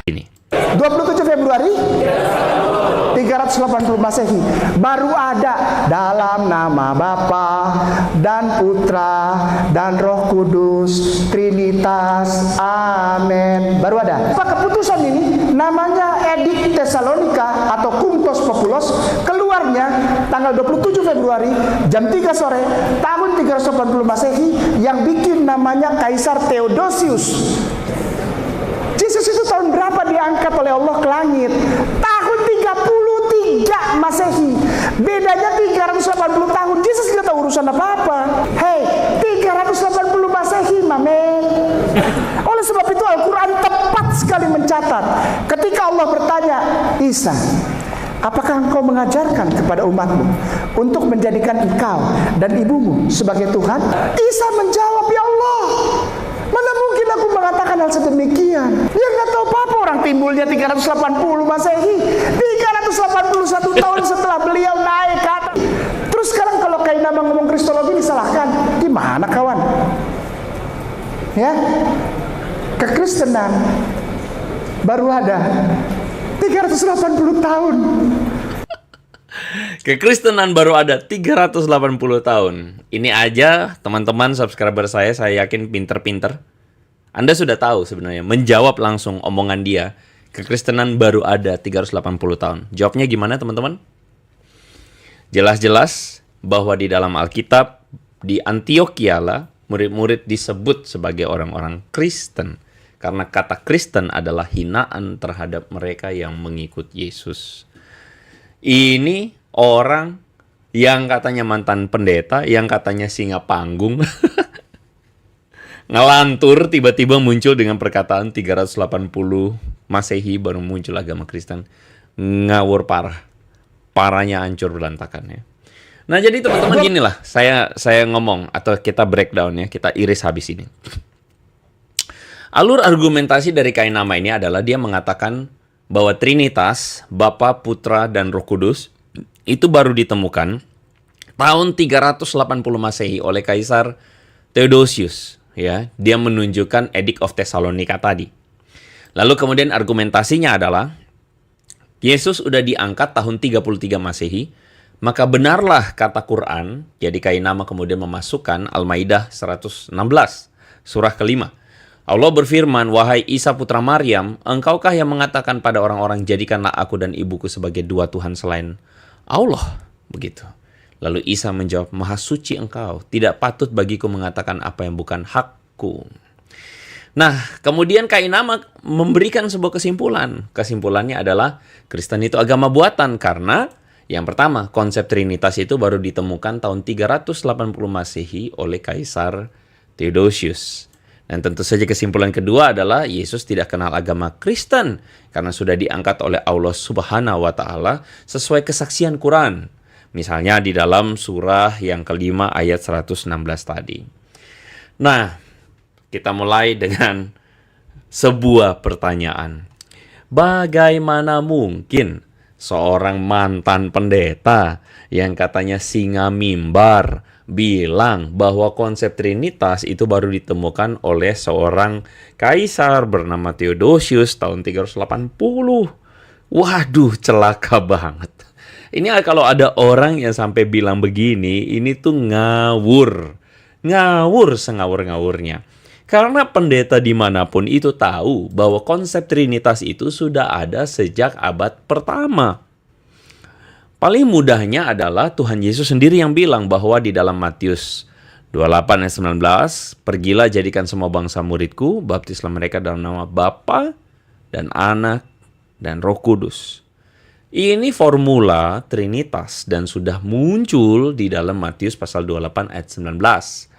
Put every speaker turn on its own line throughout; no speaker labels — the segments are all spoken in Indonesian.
ini.
27 Februari 380 Masehi baru ada dalam nama Bapa dan Putra dan Roh Kudus Trinitas. Amin. Baru ada. Keputusan ini namanya Edict Thessalonica atau Cunctos Populos, keluarnya tanggal 27 Februari jam 3 sore tahun 380 Masehi, yang bikin namanya Kaisar Theodosius. Yesus itu tahun berapa diangkat oleh Allah ke langit? Tahun 33 Masehi. Bedanya 380 tahun. Yesus tidak tahu urusan apa-apa. Hei, 380 Masehi, mamen. Oleh sebab itu Al-Quran tepat sekali mencatat. Ketika Allah bertanya, Isa, apakah engkau mengajarkan kepada umatmu untuk menjadikan engkau dan ibumu sebagai Tuhan? Isa menjawab, ya Allah, mana mungkin aku mengatakan hal sedemikian? Dia nggak tahu apa-apa, orang timbulnya 380 Masehi, 381 tahun setelah beliau naik ke atas. Terus sekarang kalau Kainama ngomong kristologi disalahkan, gimana kawan? Ya, kekristenan baru ada 380 tahun.
Kekristenan baru ada 380 tahun. Ini aja teman-teman subscriber saya yakin pinter-pinter. Anda sudah tahu sebenarnya, menjawab langsung omongan dia. Kekristenan baru ada 380 tahun. Jawabnya gimana teman-teman? Jelas-jelas bahwa di dalam Alkitab, di Antioquia lah, murid-murid disebut sebagai orang-orang Kristen. Karena kata Kristen adalah hinaan terhadap mereka yang mengikut Yesus. Ini orang yang katanya mantan pendeta, yang katanya singa panggung, ngelantur tiba-tiba muncul dengan perkataan 380 Masehi baru muncul agama Kristen. Ngawur parah. Parahnya hancur berantakan ya. Nah jadi teman-teman gini lah, saya ngomong atau kita breakdown ya, kita iris habis ini. Alur argumentasi dari Kainama ini adalah dia mengatakan bahwa Trinitas, Bapa, Putra, dan Roh Kudus itu baru ditemukan tahun 380 Masehi oleh Kaisar Theodosius. Ya, dia menunjukkan Edict of Thessalonica tadi. Lalu kemudian argumentasinya adalah Yesus udah diangkat tahun 33 Masehi, maka benarlah kata Quran. Jadi Kainama kemudian memasukkan Al-Maidah 116, surah kelima. Allah berfirman, wahai Isa putra Maryam, engkaukah yang mengatakan pada orang-orang, jadikanlah aku dan ibuku sebagai dua Tuhan selain Allah? Begitu. Lalu Isa menjawab, maha suci engkau, tidak patut bagiku mengatakan apa yang bukan hakku. Nah, kemudian Kainama memberikan sebuah kesimpulan. Kesimpulannya adalah Kristen itu agama buatan karena yang pertama, konsep Trinitas itu baru ditemukan tahun 380 Masehi oleh Kaisar Theodosius. Dan tentu saja kesimpulan kedua adalah Yesus tidak kenal agama Kristen karena sudah diangkat oleh Allah Subhanahu wa Ta'ala sesuai kesaksian Quran. Misalnya di dalam surah yang kelima ayat 116 tadi. Nah, kita mulai dengan sebuah pertanyaan. Bagaimana mungkin seorang mantan pendeta yang katanya singa mimbar bilang bahwa konsep Trinitas itu baru ditemukan oleh seorang kaisar bernama Theodosius tahun 380. Waduh, celaka banget. Ini kalau ada orang yang sampai bilang begini, ini tuh ngawur. Ngawur sengawur-ngawurnya. Karena pendeta dimanapun itu tahu bahwa konsep Trinitas itu sudah ada sejak abad pertama. Paling mudahnya adalah Tuhan Yesus sendiri yang bilang bahwa di dalam Matius 28 ayat 19, pergilah jadikan semua bangsa muridku, baptislah mereka dalam nama Bapa dan Anak dan Roh Kudus. Ini formula Trinitas dan sudah muncul di dalam Matius pasal 28 ayat 19.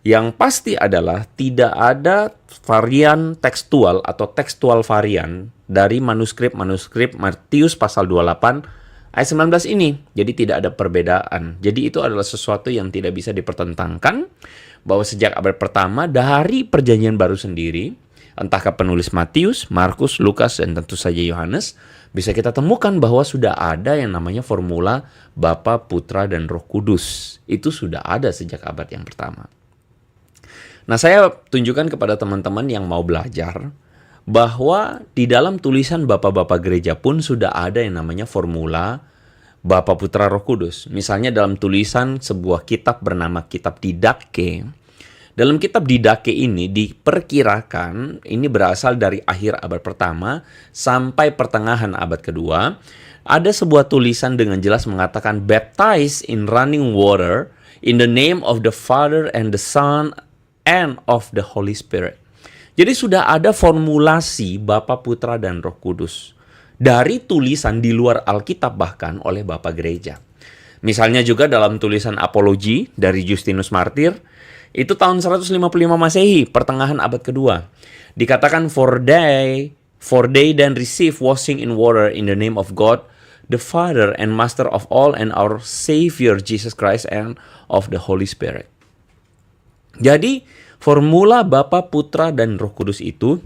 Yang pasti adalah tidak ada varian tekstual atau tekstual varian dari manuskrip Matius pasal 28 ayat 19 ini. Jadi tidak ada perbedaan. Jadi itu adalah sesuatu yang tidak bisa dipertentangkan. Bahwa sejak abad pertama dari perjanjian baru sendiri, entahkah penulis Matius, Markus, Lukas, dan tentu saja Yohanes, bisa kita temukan bahwa sudah ada yang namanya formula Bapa, Putra, dan Roh Kudus. Itu sudah ada sejak abad yang pertama. Nah, saya tunjukkan kepada teman-teman yang mau belajar bahwa di dalam tulisan bapak-bapak gereja pun sudah ada yang namanya formula Bapa, Putra, Roh Kudus. Misalnya dalam tulisan sebuah kitab bernama Kitab Didache. Dalam kitab Didache ini diperkirakan ini berasal dari akhir abad pertama sampai pertengahan abad kedua. Ada sebuah tulisan dengan jelas mengatakan baptize in running water in the name of the Father and the Son and of the Holy Spirit. Jadi sudah ada formulasi Bapa, Putra, dan Roh Kudus dari tulisan di luar Alkitab bahkan oleh Bapak Gereja. Misalnya juga dalam tulisan Apologi dari Justinus Martyr, itu tahun 155 Masehi, pertengahan abad kedua. Dikatakan for they then receive washing in water in the name of God, the Father and Master of all and our Savior Jesus Christ and of the Holy Spirit. Jadi formula Bapa, Putra, dan Roh Kudus itu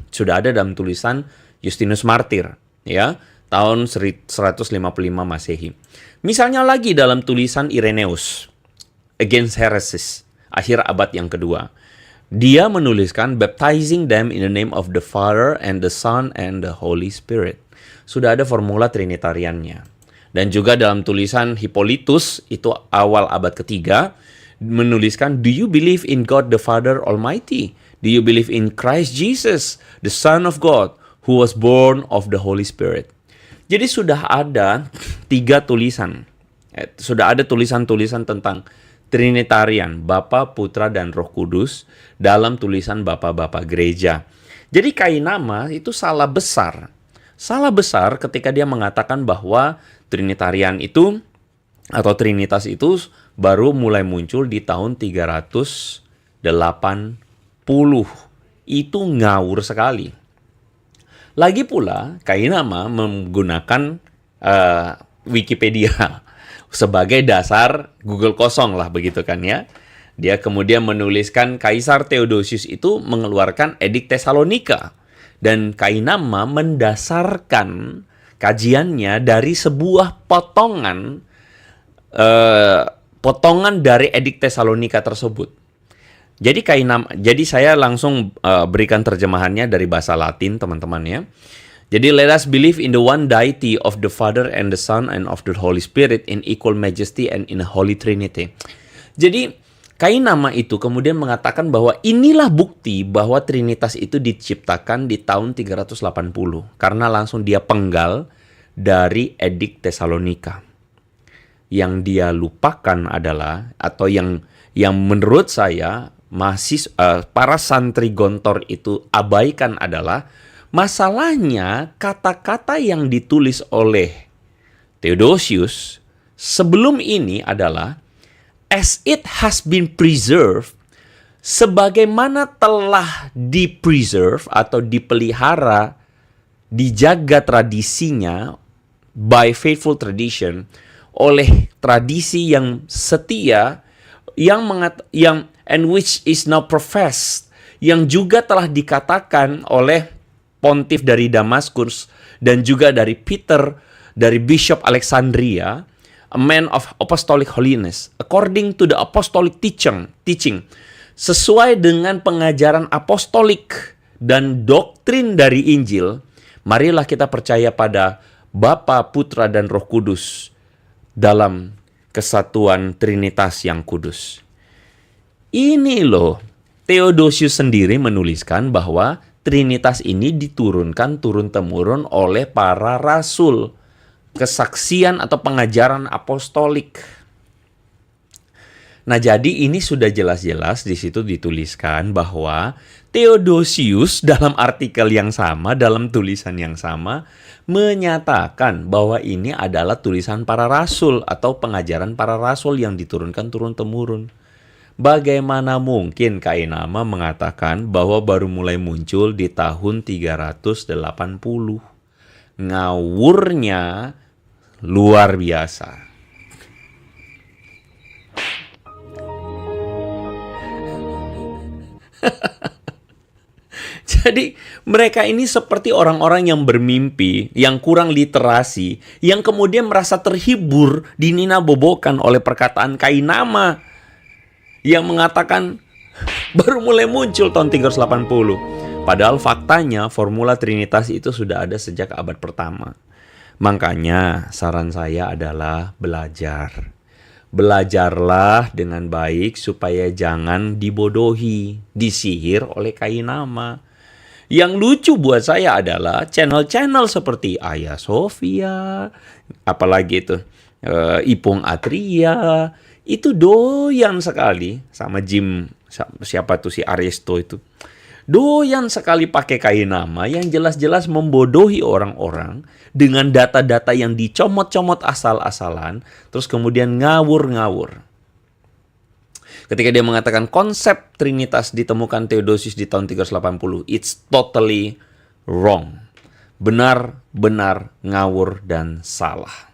sudah ada dalam tulisan Justinus Martyr, ya, tahun 155 Masehi. Misalnya lagi dalam tulisan Irenaeus, Against Heresies, akhir abad yang kedua. Dia menuliskan baptizing them in the name of the Father and the Son and the Holy Spirit. Sudah ada formula trinitariannya. Dan juga dalam tulisan Hippolytus, itu awal abad ketiga, menuliskan, do you believe in God the Father Almighty? Do you believe in Christ Jesus, the Son of God, who was born of the Holy Spirit? Jadi sudah ada 3 tulisan. Sudah ada tulisan-tulisan tentang Trinitarian, Bapa, Putra, dan Roh Kudus dalam tulisan Bapak-Bapak Gereja. Jadi Kainama itu salah besar. Salah besar ketika dia mengatakan bahwa Trinitarian itu atau Trinitas itu baru mulai muncul di tahun 380. Itu ngawur sekali. Lagi pula, Kainama menggunakan Wikipedia sebagai dasar Google kosong lah, begitu kan ya. Dia kemudian menuliskan Kaisar Theodosius itu mengeluarkan Edik Tesalonika. Dan Kainama mendasarkan kajiannya dari sebuah potongan dari Edik Tesalonika tersebut. Jadi saya langsung berikan terjemahannya dari bahasa Latin, teman-teman ya. Jadi let us believe in the one deity of the Father and the Son and of the Holy Spirit in equal majesty and in a holy Trinity. Jadi Kainama itu kemudian mengatakan bahwa inilah bukti bahwa Trinitas itu diciptakan di tahun 380 karena langsung dia penggal dari Edik Tesalonika. Yang dia lupakan adalah atau yang menurut saya para santri gontor itu abaikan adalah masalahnya kata-kata yang ditulis oleh Theodosius sebelum ini adalah as it has been preserved, sebagaimana telah di-preserve atau dipelihara, dijaga tradisinya by faithful tradition oleh tradisi yang setia yang and which is now professed, yang juga telah dikatakan oleh pontif dari Damaskus dan juga dari Peter, dari Bishop Alexandria, a man of apostolic holiness, according to the apostolic teaching, sesuai dengan pengajaran apostolik dan doktrin dari Injil, marilah kita percaya pada Bapa, Putra, dan Roh Kudus dalam kesatuan Trinitas yang kudus. Ini loh, Theodosius sendiri menuliskan bahwa Trinitas ini diturunkan turun-temurun oleh para rasul, kesaksian atau pengajaran apostolik. Nah, jadi ini sudah jelas-jelas di situ dituliskan bahwa Theodosius dalam artikel yang sama, dalam tulisan yang sama, menyatakan bahwa ini adalah tulisan para rasul atau pengajaran para rasul yang diturunkan turun-temurun. Bagaimana mungkin Kainama mengatakan bahwa baru mulai muncul di tahun 380? Ngawurnya luar biasa. Jadi mereka ini seperti orang-orang yang bermimpi, yang kurang literasi, yang kemudian merasa terhibur dininabobokan oleh perkataan Kainama yang mengatakan baru mulai muncul tahun 380. Padahal faktanya formula Trinitas itu sudah ada sejak abad pertama. Makanya saran saya adalah belajar. Belajarlah dengan baik supaya jangan dibodohi, disihir oleh kainama. Yang lucu buat saya adalah channel-channel seperti Ayah Sofia, apalagi itu Ipung Atria, itu doyan sekali sama Jim, siapa tuh si Aristo itu. Doyan sekali pakai kainama yang jelas-jelas membodohi orang-orang dengan data-data yang dicomot-comot asal-asalan, terus kemudian ngawur-ngawur. Ketika dia mengatakan konsep Trinitas ditemukan Theodosius di tahun 380, it's totally wrong. Benar-benar ngawur dan salah.